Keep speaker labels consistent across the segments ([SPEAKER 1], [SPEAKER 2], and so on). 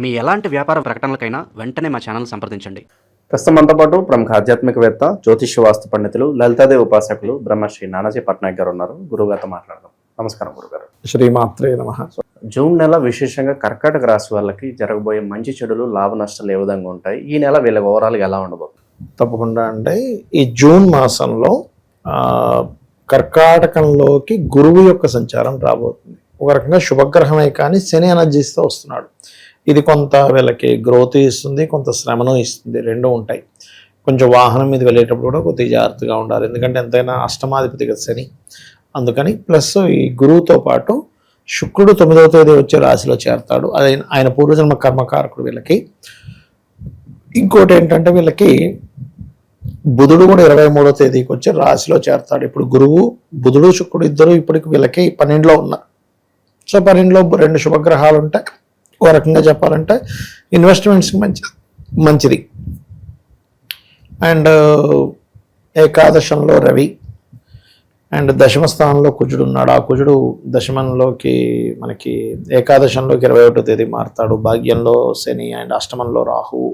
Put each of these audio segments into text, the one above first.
[SPEAKER 1] మీ ఎలాంటి వ్యాపార ప్రకటనలకైనా వెంటనే మా ఛానల్ సంప్రదించండి.
[SPEAKER 2] ప్రస్తుతం మనతో పాటు ప్రముఖ ఆధ్యాత్మికవేత్త, జ్యోతిష్య వాస్తు పండితులు, లలితాదేవి ఉపాసకులు బ్రహ్మశ్రీ నానాజీ పట్నాయక్ గారు ఉన్నారు. గురువుగారితో మాట్లాడదాం. నమస్కారం గురుగారు.
[SPEAKER 3] శ్రీమాత్రే నమః.
[SPEAKER 2] జూన్ నెల విశేషంగా కర్కాటక రాశి వాళ్ళకి జరగబోయే మంచి చెడులు, లాభ నష్టాలు ఏ విధంగా ఉంటాయి, ఈ నెల వీళ్ళ ఓవరాల్గా ఎలా ఉండబోతుంది?
[SPEAKER 3] తప్పకుండా. అంటే ఈ జూన్ మాసంలో కర్కాటకంలోకి గురువు యొక్క సంచారం రాబోతుంది. ఒక రకంగా శుభగ్రహమే కానీ శని ఎనర్జీస్తో వస్తున్నాడు. ఇది కొంత వీళ్ళకి గ్రోత్ ఇస్తుంది, కొంత శ్రమను ఇస్తుంది, రెండు ఉంటాయి. కొంచెం వాహనం మీద వెళ్ళేటప్పుడు కూడా కొద్దిగా జాగ్రత్తగా ఉండాలి, ఎందుకంటే ఎంతైనా అష్టమాధిపతి కదా శని. అందుకని ప్లస్ ఈ గురువుతో పాటు శుక్రుడు 9వ తేదీ వచ్చే రాశిలో చేరతాడు. అది ఆయన పూర్వజన్మ కర్మకారకుడు వీళ్ళకి. ఇంకోటి ఏంటంటే వీళ్ళకి బుధుడు కూడా 23వ తేదీకి వచ్చి రాశిలో చేరతాడు. ఇప్పుడు గురువు, బుధుడు, శుక్రుడు ఇద్దరు ఇప్పటికి వీళ్ళకి 12లో ఉన్నారు. సో 12లో రెండు శుభగ్రహాలు ఉంటాయి. ఒక రకంగా చెప్పాలంటే ఇన్వెస్ట్మెంట్స్కి మంచిది. అండ్ ఏకాదశంలో రవి అండ్ దశమ స్థానంలో కుజుడు ఉన్నాడు. ఆ కుజుడు దశమంలోకి మనకి ఏకాదశంలోకి 21వ తేదీ మారుతాడు. భాగ్యంలో శని అండ్ అష్టమంలో రాహువు,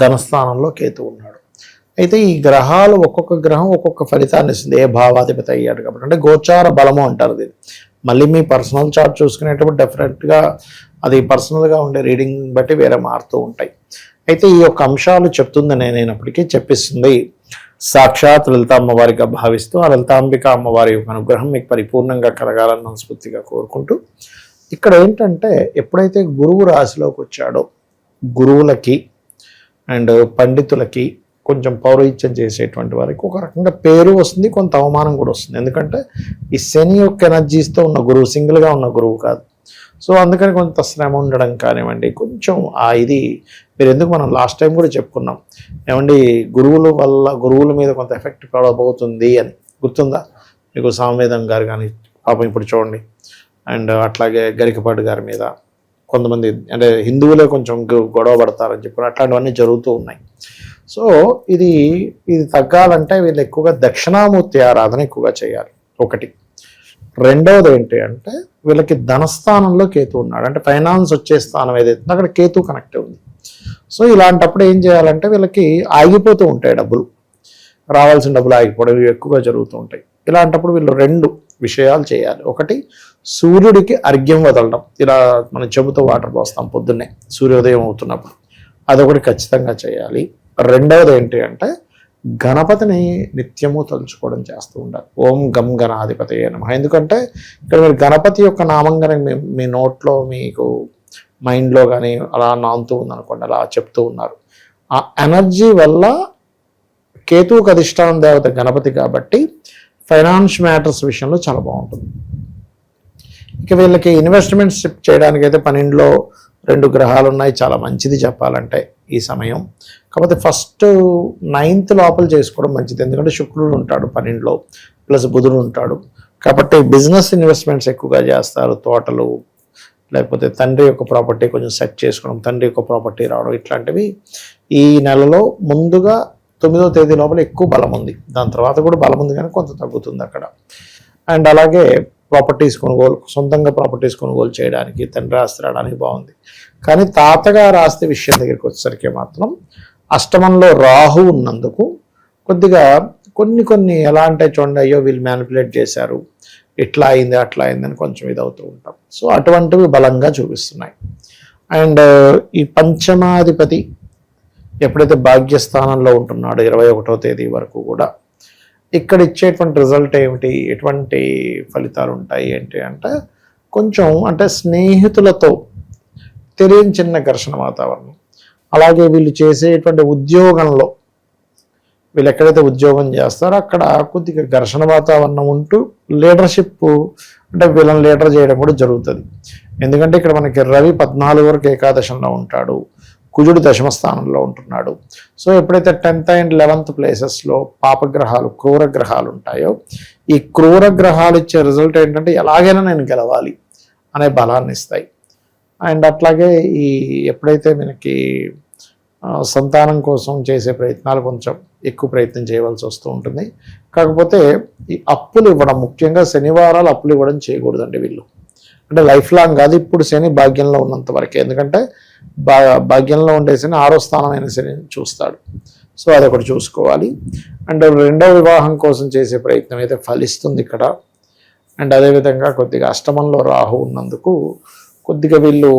[SPEAKER 3] ధనస్థానంలో కేతు ఉన్నాడు. అయితే ఈ గ్రహాలు ఒక్కొక్క గ్రహం ఒక్కొక్క ఫలితాన్ని ఇస్తుంది, ఏ భావాధిపతి అయ్యాడు కాబట్టి. అంటే గోచార బలము అంటారు దీన్ని. మళ్ళీ మీ పర్సనల్ చార్ట్ చూసుకునేటప్పుడు డెఫినెట్గా అది పర్సనల్గా ఉండే రీడింగ్ బట్టి వేరే మారుతూ ఉంటాయి. అయితే ఈ యొక్క అంశాలు చెప్తుందని నేనైనప్పటికీ చెప్పిస్తుంది సాక్షాత్ లలిత అమ్మవారిగా భావిస్తూ, ఆ లలితాంబిక అమ్మవారి యొక్క అనుగ్రహం మీకు పరిపూర్ణంగా కలగాలని మనస్ఫూర్తిగా కోరుకుంటూ, ఇక్కడ ఏంటంటే ఎప్పుడైతే గురువు రాశిలోకి వచ్చాడో గురువులకి అండ్ పండితులకి కొంచెం పౌరోహిత్యం చేసేటువంటి వారికి ఒక రకంగా పేరు వస్తుంది, కొంత అవమానం కూడా వస్తుంది. ఎందుకంటే ఈ శని యొక్క ఎనర్జీస్తో ఉన్న గురువు, సింగిల్గా ఉన్న గురువు కాదు. సో అందుకని కొంత శ్రమ ఉండడం కానివ్వండి, కొంచెం ఇది మీరు ఎందుకు మనం లాస్ట్ టైం కూడా చెప్పుకున్నాం ఏమండి, గురువుల మీద కొంత ఎఫెక్ట్ పడబోతుంది అని గుర్తుందా మీకు? సామవేదం గారు కానీ పాపం ఇప్పుడు చూడండి, అండ్ అట్లాగే గరికపాటి గారి మీద కొంతమంది అంటే హిందువులే కొంచెం గొడవ పడతారని చెప్పి అట్లాంటివన్నీ జరుగుతూ ఉన్నాయి. సో ఇది తగ్గాలంటే వీళ్ళు ఎక్కువగా దక్షిణామూర్తి ఆరాధన ఎక్కువగా చేయాలి ఒకటి. రెండవది ఏంటి అంటే వీళ్ళకి ధనస్థానంలో కేతు ఉన్నాడు. అంటే ఫైనాన్స్ వచ్చే స్థానం ఏదైతే అక్కడ కేతు కనెక్ట్ ఉంది. సో ఇలాంటప్పుడు ఏం చేయాలంటే వీళ్ళకి ఆగిపోతూ ఉంటాయి డబ్బులు, రావాల్సిన డబ్బులు ఆగిపోవడం ఇవి ఎక్కువగా జరుగుతూ ఉంటాయి. ఇలాంటప్పుడు వీళ్ళు రెండు విషయాలు చేయాలి. ఒకటి, సూర్యుడికి అర్ఘ్యం వదలడం. ఇలా మనం చెబుతూ వాటర్ పోస్తాం పొద్దున్నే సూర్యోదయం అవుతున్నప్పుడు, అదొకటి ఖచ్చితంగా చేయాలి. రెండవది ఏంటి అంటే గణపతిని నిత్యము తలుచుకోవడం చేస్తూ ఉండాలి. ఓం గం గణాధిపతయే నమః. ఎందుకంటే ఇక్కడ మీరు గణపతి యొక్క నామం కానీ మీ నోట్లో మీకు మైండ్లో కానీ అలా నానుతూ ఉందనుకోండి, అలా చెప్తూ ఉన్నారు. ఆ ఎనర్జీ వల్ల కేతువుకు అధిష్టానం దేవత గణపతి కాబట్టి ఫైనాన్స్ మ్యాటర్స్ విషయంలో చాలా బాగుంటుంది. ఇక వీళ్ళకి ఇన్వెస్ట్మెంట్స్ చేయడానికి అయితే 12లో 2 గ్రహాలు ఉన్నాయి, చాలా మంచిది చెప్పాలంటే ఈ సమయం. కాకపోతే ఫస్ట్ 9th లోపల చేసుకోవడం మంచిది, ఎందుకంటే శుక్రుడు ఉంటాడు 12లో ప్లస్ బుధుడు ఉంటాడు. కాబట్టి బిజినెస్ ఇన్వెస్ట్మెంట్స్ ఎక్కువగా చేస్తారు. తోటలు, లేకపోతే తండ్రి యొక్క ప్రాపర్టీ కొంచెం సెట్ చేసుకోవడం, తండ్రి యొక్క ప్రాపర్టీ రావడం, ఇట్లాంటివి ఈ నెలలో ముందుగా 9వ తేదీ లోపల ఎక్కువ బలం ఉంది. దాని తర్వాత కూడా బలం ఉంది కానీ కొంత తగ్గుతుంది అక్కడ. అండ్ అలాగే ప్రాపర్టీస్ కొనుగోలు, సొంతంగా ప్రాపర్టీస్ కొనుగోలు చేయడానికి, తండ్రి ఆస్తి రావడానికి బాగుంది. కానీ తాతగారి ఆస్తి విషయం దగ్గరికి వచ్చేసరికి మాత్రం అష్టమంలో రాహు ఉన్నందుకు కొద్దిగా కొన్ని ఎలా అంటే చూడండి, అయ్యో వీళ్ళు మ్యానిపులేట్ చేశారు, ఇట్లా అయింది అట్లా అయిందని కొంచెం ఇదవుతూ ఉంటాం. సో అటువంటివి బలంగా చూపిస్తున్నాయి. అండ్ ఈ పంచమాధిపతి ఎప్పుడైతే భాగ్యస్థానంలో ఉంటున్నాడో 21వ తేదీ వరకు కూడా ఇక్కడ ఇచ్చేటువంటి రిజల్ట్ ఏమిటి, ఎటువంటి ఫలితాలు ఉంటాయి ఏంటి అంటే కొంచెం అంటే స్నేహితులతో తెలియని చిన్న ఘర్షణ వాతావరణం. అలాగే వీళ్ళు చేసేటువంటి ఉద్యోగంలో, వీళ్ళు ఎక్కడైతే ఉద్యోగం చేస్తారో అక్కడ కొద్దిగా ఘర్షణ వాతావరణం ఉంటూ లీడర్షిప్ అంటే వీళ్ళని లీడర్ చేయడం కూడా జరుగుతుంది. ఎందుకంటే ఇక్కడ మనకి రవి 14 వరకు ఏకాదశంలో ఉంటాడు, కుజుడు దశమ స్థానంలో ఉంటున్నాడు. సో ఎప్పుడైతే 10th అండ్ 11th ప్లేసెస్లో పాపగ్రహాలు, క్రూర గ్రహాలు ఉంటాయో, ఈ క్రూర గ్రహాలు ఇచ్చే రిజల్ట్ ఏంటంటే ఎలాగైనా నేను గెలవాలి అనే బలాన్ని ఇస్తాయి. అండ్ అట్లాగే ఎప్పుడైతే మనకి సంతానం కోసం చేసే ప్రయత్నాలు కొంచెం ఎక్కువ ప్రయత్నం చేయవలసి వస్తూ ఉంటుంది. కాకపోతే ఈ అప్పులు ఇవ్వడం, ముఖ్యంగా శనివారాలు అప్పులు ఇవ్వడం చేయకూడదండి వీళ్ళు. అంటే లైఫ్ లాంగ్ కాదు, ఇప్పుడు శని భాగ్యంలో ఉన్నంత వరకే. ఎందుకంటే భాగ్యంలో ఉండే శని 6వ స్థానమైన శని చూస్తాడు. సో అదొకటి చూసుకోవాలి. అండ్ రెండవ వివాహం కోసం చేసే ప్రయత్నం అయితే ఫలిస్తుంది ఇక్కడ. అండ్ అదేవిధంగా కొద్దిగా అష్టమంలో రాహు ఉన్నందుకు కొద్దిగా వీళ్ళు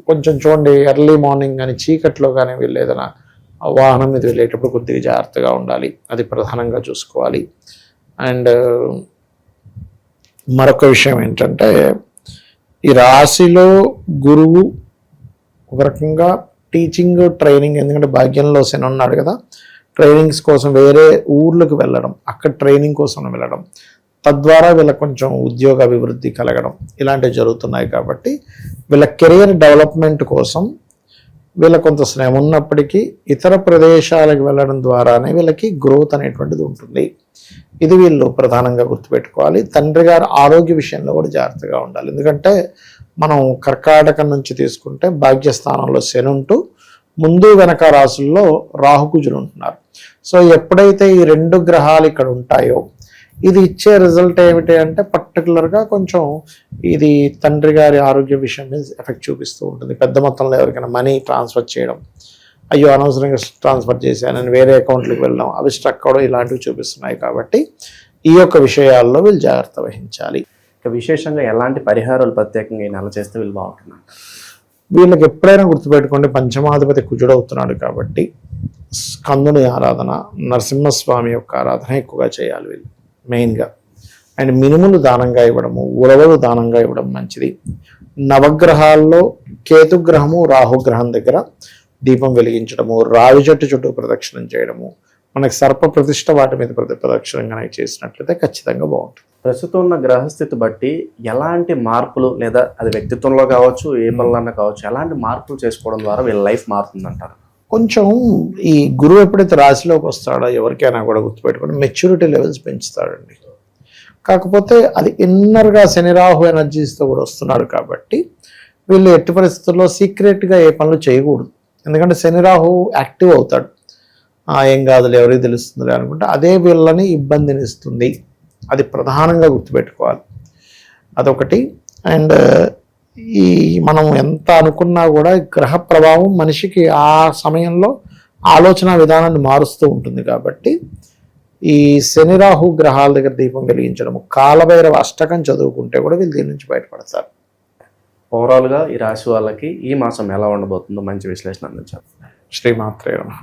[SPEAKER 3] కొంచెం చూడండి, ఎర్లీ మార్నింగ్ కానీ చీకట్లో కానీ వీళ్ళు ఏదైనా వాహనం మీద వెళ్ళేటప్పుడు కొద్దిగా జాగ్రత్తగా ఉండాలి, అది ప్రధానంగా చూసుకోవాలి. అండ్ మరొక విషయం ఏంటంటే, ఈ రాశిలో గురువు ఒక రకంగా టీచింగ్ ట్రైనింగ్, ఎందుకంటే భాగ్యంలో శని ఉన్నాడు కదా, ట్రైనింగ్స్ కోసం వేరే ఊర్లకు వెళ్ళడం, అక్కడ ట్రైనింగ్ కోసం వెళ్ళడం, తద్వారా వీళ్ళకి కొంచెం ఉద్యోగ అభివృద్ధి కలగడం ఇలాంటివి జరుగుతున్నాయి. కాబట్టి వీళ్ళ కెరియర్ డెవలప్మెంట్ కోసం వీళ్ళ కొంత శ్రమ ఉన్నప్పటికీ ఇతర ప్రదేశాలకు వెళ్ళడం ద్వారానే వీళ్ళకి గ్రోత్ అనేటువంటిది ఉంటుంది. ఇది వీళ్ళు ప్రధానంగా గుర్తుపెట్టుకోవాలి. తండ్రి గారి ఆరోగ్య విషయంలో కూడా జాగ్రత్తగా ఉండాలి. ఎందుకంటే మనం కర్కాటకం నుంచి తీసుకుంటే భాగ్యస్థానంలో శని ఉంటూ ముందు వెనక రాసుల్లో రాహుకుజులు ఉంటున్నారు. సో ఎప్పుడైతే ఈ 2 గ్రహాలు ఇక్కడ ఉంటాయో ఇది ఇచ్చే రిజల్ట్ ఏమిటి అంటే, పర్టికులర్గా కొంచెం ఇది తండ్రి గారి ఆరోగ్య విషయం మీద ఎఫెక్ట్ చూపిస్తూ ఉంటుంది. పెద్ద మొత్తంలో ఎవరికైనా మనీ ట్రాన్స్ఫర్ చేయడం, అయ్యో అనవసరంగా ట్రాన్స్ఫర్ చేశానని వేరే అకౌంట్లకు వెళ్ళడం, అవి స్ట్రక్ అవడం ఇలాంటివి చూపిస్తున్నాయి. కాబట్టి ఈ యొక్క విషయాల్లో వీళ్ళు జాగ్రత్త వహించాలి.
[SPEAKER 2] ఇక విశేషంగా ఎలాంటి పరిహారాలు ప్రత్యేకంగా ఈ నెల చేస్తే వీళ్ళు బాగుంటున్నారు?
[SPEAKER 3] వీళ్ళకి ఎప్పుడైనా గుర్తుపెట్టుకోండి, పంచమాధిపతి కుజుడవుతున్నాడు కాబట్టి స్కందుని ఆరాధన, నరసింహస్వామి యొక్క ఆరాధన ఎక్కువగా చేయాలి వీళ్ళు మెయిన్గా. అండ్ మినుములు దానంగా ఇవ్వడము, ఉలవలు దానంగా ఇవ్వడం మంచిది. నవగ్రహాల్లో కేతుగ్రహము రాహుగ్రహం దగ్గర దీపం వెలిగించడము, రావి చెట్టు చుట్టూ ప్రదక్షిణం చేయడము, మనకి సర్ప ప్రతిష్ట వాటి మీద ప్రదక్షిణంగా చేసినట్లయితే ఖచ్చితంగా బాగుంటుంది.
[SPEAKER 2] ప్రస్తుతం ఉన్న గ్రహస్థితి బట్టి ఎలాంటి మార్పులు, లేదా అది వ్యక్తిత్వంలో కావచ్చు, ఏ పనులన్నా కావచ్చు, ఎలాంటి మార్పులు చేసుకోవడం ద్వారా వీళ్ళ లైఫ్ మారుతుందంటారు?
[SPEAKER 3] కొంచెం ఈ గురువు ఎప్పుడైతే రాశిలోకి వస్తాడో ఎవరికైనా కూడా గుర్తుపెట్టుకోండి, మెచ్యూరిటీ లెవెల్స్ పెంచుతాడండి. కాకపోతే అది ఇన్నర్గా శని రాహు ఎనర్జీస్తో కూడా వస్తున్నాడు కాబట్టి వీళ్ళు ఎట్టి పరిస్థితుల్లో సీక్రెట్గా ఏ పనులు చేయకూడదు. ఎందుకంటే శని రాహు యాక్టివ్ అవుతాడు, ఏం కాదులే ఎవరికి తెలుస్తుంది అనుకుంటే అదే వీళ్ళని ఇబ్బందినిస్తుంది. అది ప్రధానంగా గుర్తుపెట్టుకోవాలి, అదొకటి. అండ్ ఈ మనం ఎంత అనుకున్నా కూడా గ్రహ ప్రభావం మనిషికి ఆ సమయంలో ఆలోచన విధానాన్ని మారుస్తూ ఉంటుంది. కాబట్టి ఈ శని రాహు గ్రహాల దగ్గర దీపం వెలిగించడము, కాలభైరవ అష్టకం చదువుకుంటే కూడా వీళ్ళు దీని నుంచి బయటపడతారు.
[SPEAKER 2] ఓవరాల్గా ఈ రాశి వాళ్ళకి ఈ మాసం ఎలా ఉండబోతుందో మంచి విశ్లేషణ అందించారు.
[SPEAKER 3] శ్రీమాత్రే నమః.